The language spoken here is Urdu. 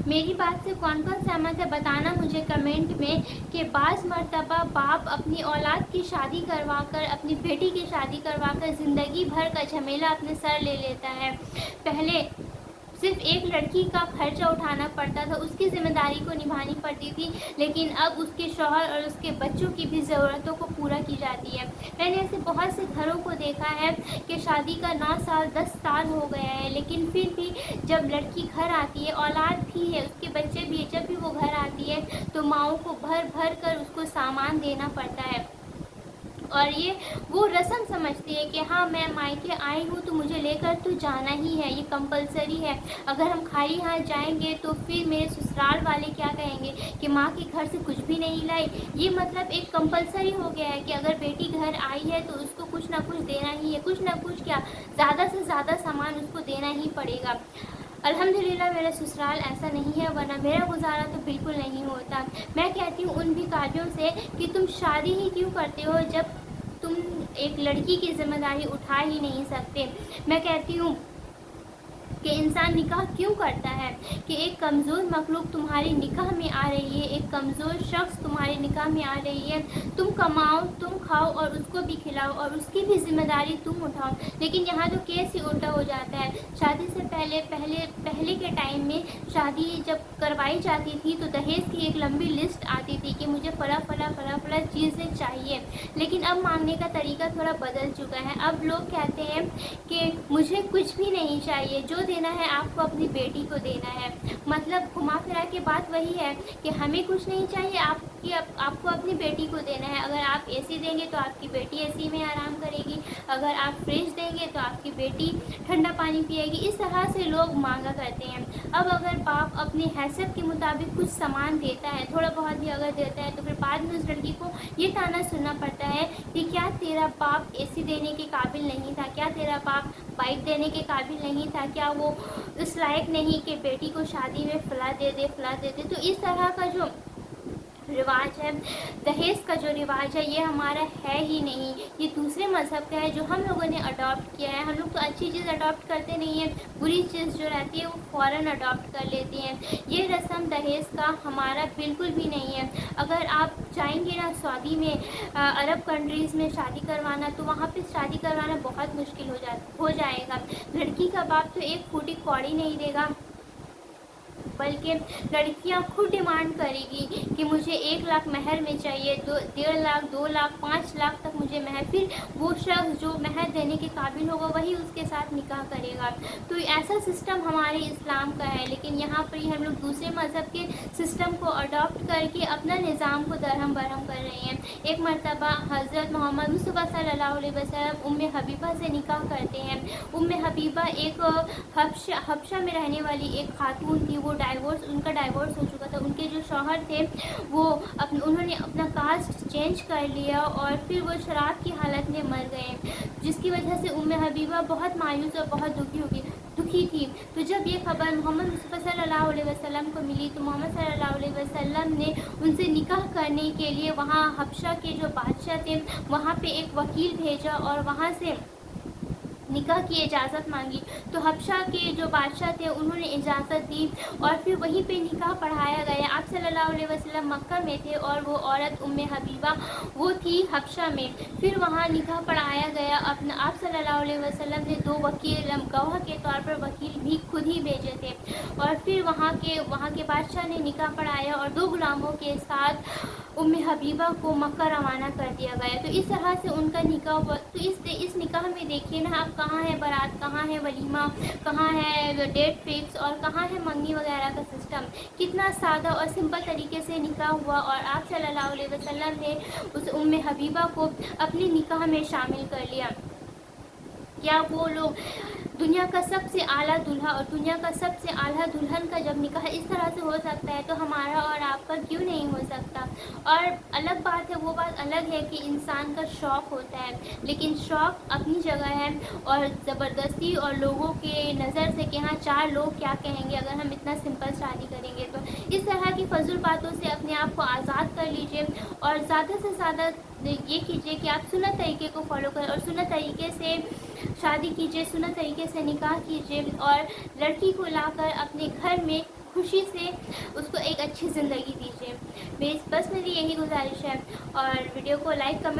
میری بات سے کون کون سہمت ہے بتانا مجھے کمنٹ میں کہ بعض مرتبہ باپ اپنی اولاد کی شادی کروا کر، اپنی بیٹی کی شادی کروا کر زندگی بھر کا جھمیلہ اپنے سر لے لیتا ہے۔ پہلے صرف ایک لڑکی کا خرچہ اٹھانا پڑتا تھا، اس کی ذمہ داری کو نبھانی پڑتی تھی، لیکن اب اس کے شوہر اور اس کے بچوں کی بھی ضرورتوں کو پورا کی جاتی ہے۔ میں نے ایسے بہت سے گھروں کو دیکھا ہے کہ شادی کا 9 سال 10 سال ہو گیا ہے، لیکن پھر بھی جب لڑکی گھر آتی ہے، اولاد بھی ہے، اس کے بچے بھی ہے، جب بھی وہ گھر آتی ہے تو ماؤں کو بھر بھر کر اس کو سامان دینا پڑتا ہے، اور یہ وہ رسم سمجھتی ہے کہ ہاں میں مائکے آئی ہوں تو مجھے لے کر تو جانا ہی ہے، یہ کمپلسری ہے۔ اگر ہم خالی ہاتھ جائیں گے تو پھر میرے سسرال والے کیا کہیں گے کہ ماں کے گھر سے کچھ بھی نہیں لائی۔ یہ مطلب ایک کمپلسری ہو گیا ہے کہ اگر بیٹی گھر آئی ہے تو اس کو کچھ نہ کچھ دینا ہی ہے، کچھ نہ کچھ کیا، زیادہ سے زیادہ سامان اس کو دینا ہی پڑے گا۔ الحمدللہ میرا سسرال ایسا نہیں ہے، ورنہ میرا گزارا تو بالکل نہیں ہوتا۔ میں کہتی ہوں ان بھکاریوں سے کہ تم شادی ہی کیوں کرتے ہو جب تم ایک لڑکی کی ذمہ داری اٹھا ہی نہیں سکتے۔ میں کہتی ہوں کہ انسان نکاح کیوں کرتا ہے کہ ایک کمزور مخلوق تمہاری نکاح میں آ رہی ہے، ایک کمزور شخص تمہارے نکاح میں آ رہی ہے، تم کماؤ، تم کھاؤ اور اس کو بھی کھلاؤ اور اس کی بھی ذمہ داری تم اٹھاؤ۔ لیکن یہاں تو کیس ہی الٹا ہو جاتا ہے۔ شادی سے پہلے کے ٹائم میں شادی جب کروائی جاتی تھی تو دہیج کی ایک لمبی لسٹ آتی تھی کہ مجھے فلاں چیزیں چاہیے، لیکن اب مانگنے کا طریقہ تھوڑا بدل چکا ہے۔ اب لوگ کہتے ہیں کہ مجھے کچھ بھی نہیں چاہیے، جو دینا ہے آپ کو اپنی بیٹی کو دینا ہے۔ مطلب گھما پھرا کے بات وہی ہے کہ ہمیں کچھ نہیں چاہیے، آپ کو اپنی بیٹی کو دینا ہے۔ اگر آپ اے سی دیں گے تو آپ کی بیٹی اے سی میں آرام کرے گی، اگر آپ فریج دیں گے تو آپ کی بیٹی ٹھنڈا پانی پیے گی۔ اس طرح سے لوگ مانگا کرتے ہیں۔ اب اگر باپ اپنی حیثیت کے مطابق کچھ سامان دیتا ہے، تھوڑا بہت بھی اگر دیتا ہے، تو پھر بعد میں اس لڑکی کو یہ تانا سننا پڑتا ہے کہ کیا تیرا باپ اے سی دینے کے قابل نہیں تھا، کیا تیرا باپ بائک دینے کے قابل نہیں تھا، کیا وہ اس لائق نہیں کہ بیٹی کو شادی میں فلاں دے دے۔ تو اس طرح کا جو رواج ہے، دہیج کا جو رواج ہے، یہ ہمارا ہے ہی نہیں، یہ دوسرے مذہب کا ہے جو ہم لوگوں نے اڈاپٹ کیا ہے۔ ہم لوگ تو اچھی چیز اڈاپٹ کرتے نہیں ہیں، بری چیز جو رہتی ہے وہ فوراً اڈاپٹ کر لیتے ہیں۔ یہ رسم دہیج کا ہمارا بالکل بھی نہیں ہے۔ اگر آپ جائیں گے نا سعودی میں، عرب کنٹریز میں شادی کروانا، تو وہاں پہ شادی کروانا بہت مشکل ہو جائے گا۔ لڑکی کا باپ تو ایک پھوٹی کوڑی نہیں دے گا، بلکہ لڑکیاں خود ڈیمانڈ کرے گی کہ مجھے 1 لاکھ مہر میں چاہیے، 1.5 لاکھ، 2 لاکھ، 5 لاکھ تک مجھے مہر۔ پھر وہ شخص جو مہر دینے کے قابل ہوگا وہی اس کے ساتھ نکاح کرے گا۔ تو ایسا سسٹم ہمارے اسلام کا ہے، لیکن یہاں پر ہی ہم لوگ دوسرے مذہب کے سسٹم کو اڈاپٹ کر کے اپنا نظام کو درہم برہم کر رہے ہیں۔ ایک مرتبہ حضرت محمد مصطفیٰ صلی اللہ علیہ وسلم ام حبیبہ سے نکاح کرتے ہیں۔ ام حبیبہ ایک حبشہ میں رہنے والی ایک خاتون تھی، وہ ان کا ڈائیورس ہو چکا تھا۔ ان کے جو شوہر تھے انہوں نے اپنا کاسٹ چینج کر لیا اور پھر وہ شراب کی حالت میں مر گئے، جس کی وجہ سے ام حبیبہ بہت مایوس اور بہت دکھی تھی۔ تو جب یہ خبر محمد مصطفیٰ صلی اللہ علیہ وسلم کو ملی تو محمد صلی اللہ علیہ وسلم نے ان سے نکاح کرنے کے لیے وہاں حبشہ کے جو بادشاہ تھے وہاں پہ ایک وکیل بھیجا اور وہاں سے نکاح کی اجازت مانگی۔ تو حبشہ کے جو بادشاہ تھے انہوں نے اجازت دی اور پھر وہیں پہ نکاح پڑھایا گیا۔ آپ صلی اللہ علیہ وسلم مکہ میں تھے اور وہ عورت ام حبیبہ وہ تھی حبشہ میں۔ پھر وہاں نکاح پڑھایا گیا۔ آپ صلی اللہ علیہ وسلم نے 2 وکیل گواہ کے طور پر وکیل بھی خود ہی بھیجے تھے، اور پھر وہاں کے بادشاہ نے نکاح پڑھایا اور 2 غلاموں کے ساتھ ام حبیبہ کو مکہ روانہ کر دیا گیا۔ تو اس طرح سے ان کا نکاح ہوا۔ تو اس نکاح میں دیکھیے نا آپ، کہاں ہے بارات، کہاں ہے ولیمہ، کہاں ہے ڈیٹ فکس اور کہاں ہے منگنی وغیرہ کا سسٹم۔ کتنا سادہ اور سمپل طریقے سے نکاح ہوا اور آپ صلی اللہ علیہ وسلم نے اس ام حبیبہ کو اپنی نکاح میں شامل کر لیا۔ کیا وہ لوگ دنیا کا سب سے اعلیٰ دولہا اور دنیا کا سب سے اعلیٰ دلہن کا جب نکاح اس طرح سے ہو سکتا ہے تو ہمارا اور آپ کا کیوں نہیں ہو سکتا؟ اور الگ بات ہے، وہ بات الگ ہے کہ انسان کا شوق ہوتا ہے، لیکن شوق اپنی جگہ ہے، اور زبردستی اور لوگوں کے نظر سے کہ ہاں 4 لوگ کیا کہیں گے اگر ہم اتنا سمپل شادی کریں گے، تو اس طرح کی فضول باتوں سے اپنے آپ کو آزاد کر لیجئے اور زیادہ سے زیادہ یہ کیجئے کہ آپ سنت طریقے کو فالو کریں اور سنت طریقے سے شادی کیجئے، سنت طریقے سے نکاح کیجئے اور لڑکی کو لا کر اپنے گھر میں خوشی سے اس کو ایک اچھی زندگی دیجیے. بس میری یہی گزارش ہے. اور ویڈیو کو لائک کمنٹ